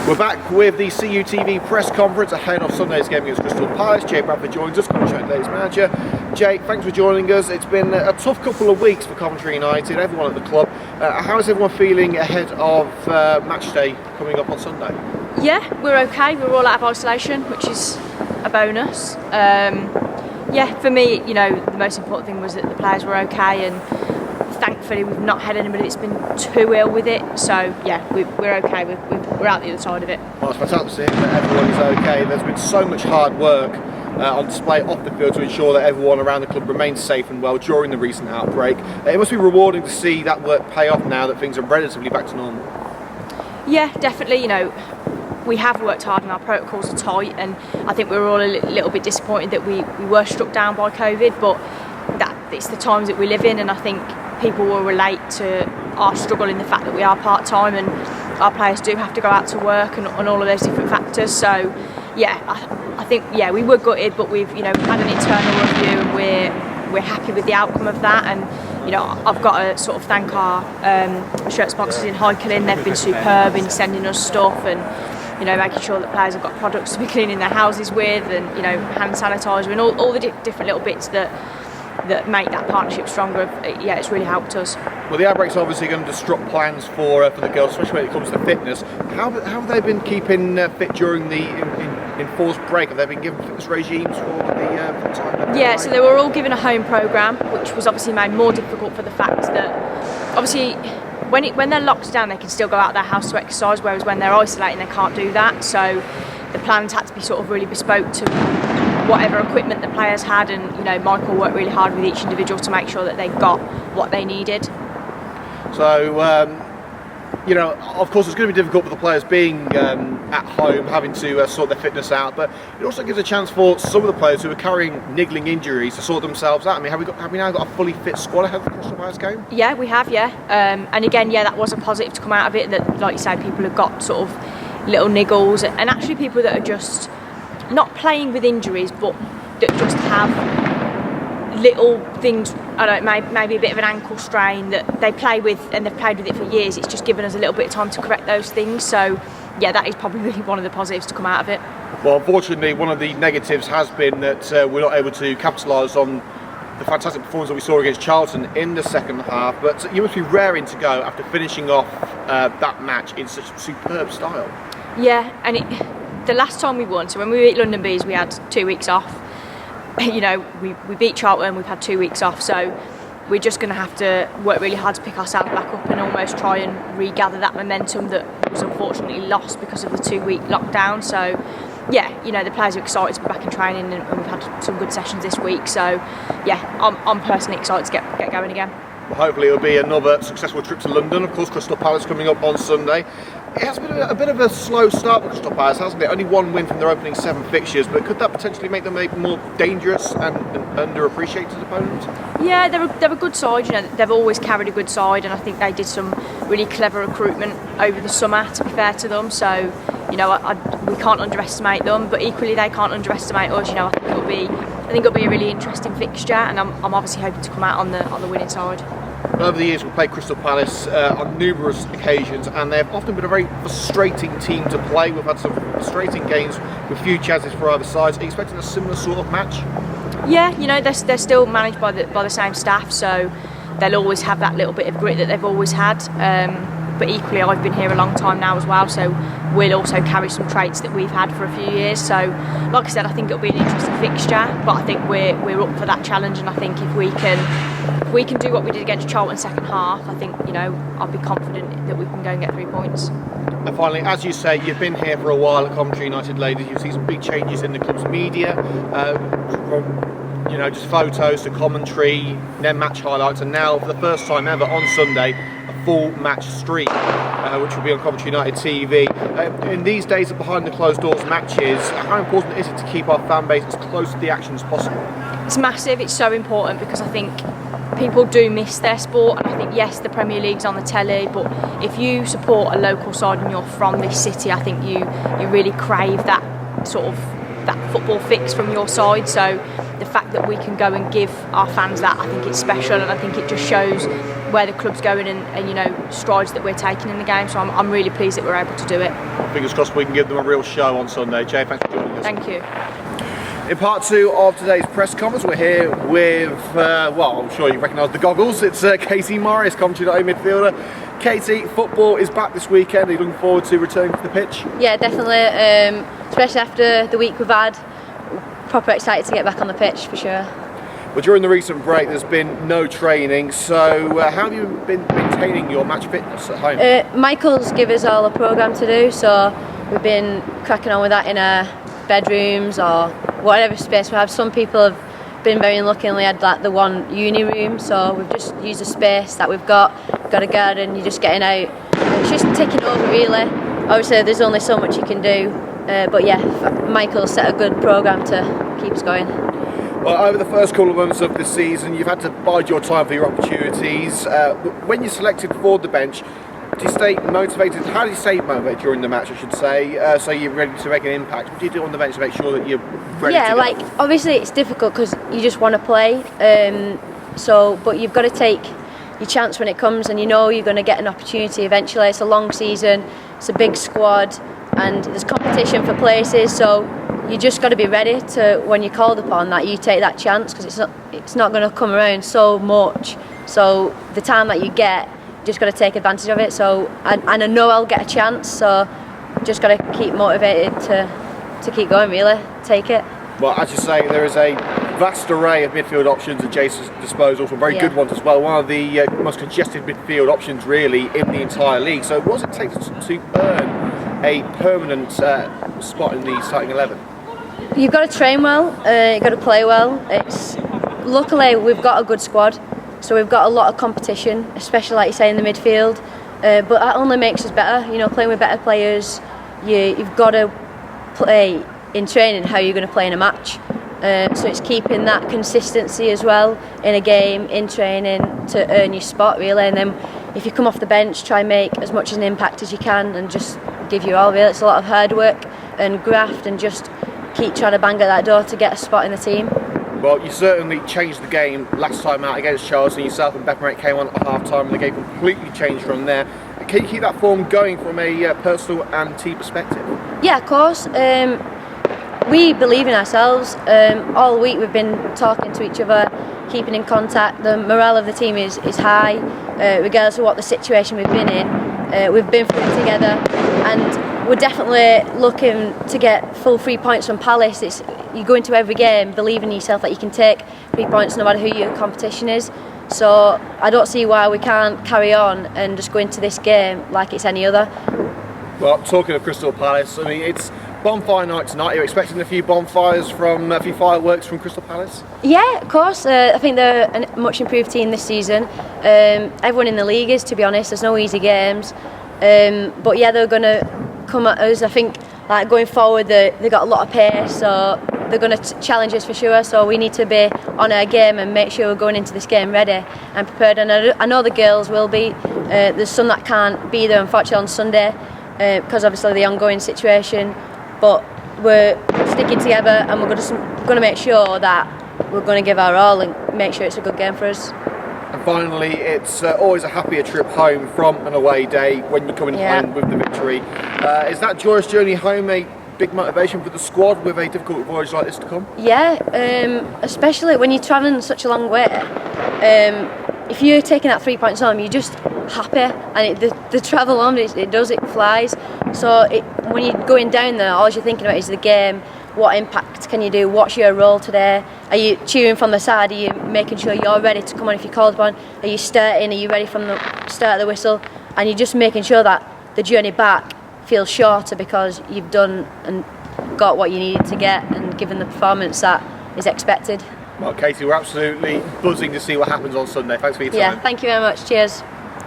We're back with the CUTV press conference ahead of Sunday's game against Crystal Palace. Jay Bradford joins us, Coventry United Ladies manager. Jay, thanks for joining us. It's been a tough couple of weeks for Coventry United, everyone at the club. How is everyone feeling ahead of match day coming up on Sunday? Yeah, we're okay. We're all out of isolation, which is a bonus. Yeah, for me, you know, the most important thing was that the players were okay, and thankfully we've not had anybody that's been too ill with it. So yeah, we're okay. We're out the other side of it. Well, it's fantastic that everyone is okay. There's been so much hard work on display off the field to ensure that everyone around the club remains safe and well during the recent outbreak. It must be rewarding to see that work pay off now that things are relatively back to normal. Yeah, definitely. You know, we have worked hard and our protocols are tight, and I think we were all a little bit disappointed that we were struck down by COVID, but it's the times that we live in, and I think people will relate to our struggle in the fact that we are part-time and our players do have to go out to work and all of those different factors. So yeah, I think we were gutted, but we've had an internal review and we're happy with the outcome of that. And I've got to sort of thank our shirt sponsors in Highclere. They've been superb in sending us stuff and making sure that players have got products to be cleaning their houses with, and hand sanitizer and all the different little bits that make that partnership stronger. Yeah, it's really helped us. Well, the outbreak's obviously going to disrupt plans for the girls, especially when it comes to fitness. How have they been keeping fit during the enforced break? Have they been given fitness regimes for the time? Yeah, so they were all given a home programme, which was obviously made more difficult for the fact that obviously when they're locked down, they can still go out of their house to exercise, whereas when they're isolating, they can't do that. So the plans had to be sort of really bespoke to whatever equipment the players had, and Michael worked really hard with each individual to make sure that they got what they needed. So of course it's going to be difficult for the players being at home, having to sort their fitness out, but it also gives a chance for some of the players who are carrying niggling injuries to sort themselves out. I mean, have we now got a fully fit squad ahead of the Crystal Palace game? Yeah, we have, yeah. And again, yeah, that was a positive to come out of it, that, like you say, people have got sort of little niggles, and actually people that are just not playing with injuries, but that just have little things, I don't know, maybe a bit of an ankle strain that they play with, and they've played with it for years. It's just given us a little bit of time to correct those things. So yeah, that is probably one of the positives to come out of it. Well, unfortunately, one of the negatives has been that we're not able to capitalise on the fantastic performance that we saw against Charlton in the second half, but you must be raring to go after finishing off that match in such superb style. Yeah, and the last time we won, so when we beat London Bees, we had 2 weeks off. We beat Charlton, we've had 2 weeks off, so we're just going to have to work really hard to pick ourselves back up and almost try and regather that momentum that was unfortunately lost because of the 2-week lockdown. So yeah, the players are excited to be back in training, and we've had some good sessions this week. So yeah, I'm personally excited to get going again. Well, hopefully it'll be another successful trip to London. Of course, Crystal Palace coming up on Sunday. It has been a bit of a slow start for Crystal Palace, hasn't it? Only one win from their opening 7 fixtures, but could that potentially make them a more dangerous and underappreciated opponent? Yeah, they're a good side. They've always carried a good side, and I think they did some really clever recruitment over the summer, to be fair to them. So we can't underestimate them, but equally they can't underestimate us. I think it'll be a really interesting fixture, and I'm obviously hoping to come out on the winning side. Over the years, we've played Crystal Palace on numerous occasions, and they've often been a very frustrating team to play. We've had some frustrating games with few chances for either sides. Are you expecting a similar sort of match? Yeah, they're still managed by the same staff, so they'll always have that little bit of grit that they've always had. But equally, I've been here a long time now as well, so we'll also carry some traits that we've had for a few years. So, like I said, I think it'll be an interesting fixture, but I think we're up for that challenge, and I think if we can do what we did against Charlton second half, I think I'll be confident that we can go and get 3 points. And finally, as you say, you've been here for a while at Coventry United Ladies. You've seen some big changes in the club's media, from just photos to commentary, then match highlights, and now for the first time ever on Sunday, a full match stream, which will be on Coventry United TV. In these days of behind the closed doors matches, how important is it to keep our fan base as close to the action as possible? It's massive. It's so important, because I think people do miss their sport, and I think yes, the Premier League's on the telly, but if you support a local side and you're from this city, I think you really crave that sort of that football fix from your side. So the fact that we can go and give our fans that, I think it's special, and I think it just shows where the club's going and you know, strides that we're taking in the game. So I'm really pleased that we're able to do it. Fingers crossed we can give them a real show on Sunday. Jay, thanks for joining us. Thank you. In part 2 of today's press conference, we're here with, well, I'm sure you recognise the goggles. It's Katy Morris, Coventry United midfielder. Katy, football is back this weekend. Are you looking forward to returning to the pitch? Yeah, definitely. Especially after the week we've had. Proper excited to get back on the pitch for sure. Well, during the recent break, there's been no training. So, how have you been maintaining your match fitness at home? Michael's give us all a programme to do, so we've been cracking on with that in our bedrooms or whatever space we have. Some people have been very unlucky and only had like the one uni room, so we've just used the space that we've got a garden, you're just getting out, it's just taking over really. Obviously there's only so much you can do, but yeah, Michael set a good programme to keep us going. Well, over the first couple of months of the season, you've had to bide your time for your opportunities. When you're selected for the bench, do you stay motivated? How do you stay motivated during the match, I should say, so you're ready to make an impact? What do you do on the bench to make sure that you're ready to go? Yeah, like, obviously it's difficult because you just want to play, but you've got to take your chance when it comes, and you know you're going to get an opportunity eventually. It's a long season, it's a big squad, and there's competition for places, so you just got to be ready to, when you're called upon, that you take that chance, because it's not going to come around so much. So the time that you get, just got to take advantage of it. So and I know I'll get a chance, so just got to keep motivated to keep going, really take it. Well, as you say, there is a vast array of midfield options at Jay's disposal, some very good ones as well. One of the most congested midfield options really in the entire league. So what does it take to earn a permanent spot in the starting 11? You've got to train well, you've got to play well. Luckily we've got a good squad, so we've got a lot of competition, especially like you say in the midfield, but that only makes us better, you know, playing with better players. You've got to play in training how you're going to play in a match, so it's keeping that consistency as well in a game, in training, to earn your spot really. And then if you come off the bench, try and make as much of an impact as you can and just give your all really. It's a lot of hard work and graft and just keep trying to bang at that door to get a spot in the team. Well, you certainly changed the game last time out against Charleston. Yourself and Beppermate came on at half-time and the game completely changed from there. Can you keep that form going from a personal and team perspective? Yeah, of course. We believe in ourselves. All week we've been talking to each other, keeping in contact. The morale of the team is high, regardless of what the situation we've been in. We've been through it together, and we're definitely looking to get full 3 points from Palace. You go into every game believing in yourself that you can take 3 points no matter who your competition is. So I don't see why we can't carry on and just go into this game like it's any other. Well, talking of Crystal Palace, I mean, it's bonfire night tonight. You're expecting a few bonfires a few fireworks from Crystal Palace? Yeah, of course. I think they're a much improved team this season. Everyone in the league is, to be honest. There's no easy games. But yeah, they're going to come at us. I think like going forward, they've got a lot of pace, so they're going to challenge us for sure. So we need to be on our game and make sure we're going into this game ready and prepared. And I know the girls will be. There's some that can't be there, unfortunately, on Sunday because obviously the ongoing situation. But we're sticking together, and we're going to make sure that we're going to give our all and make sure it's a good game for us. And finally, it's always a happier trip home from an away day when you're coming home with the victory. Is that joyous journey home a big motivation for the squad with a difficult voyage like this to come? Yeah, especially when you're travelling such a long way. If you're taking that 3 points home, you're just happy, and the travel on it flies. So when you're going down there, all you're thinking about is the game. What impact can you do? What's your role today? Are you cheering from the side? Are you making sure you're ready to come on if you're called upon? Are you starting? Are you ready from the start of the whistle? And you're just making sure that the journey back feels shorter because you've done and got what you needed to get and given the performance that is expected. Well, Katy, we're absolutely buzzing to see what happens on Sunday. Thanks for your time. Yeah, thank you very much. Cheers.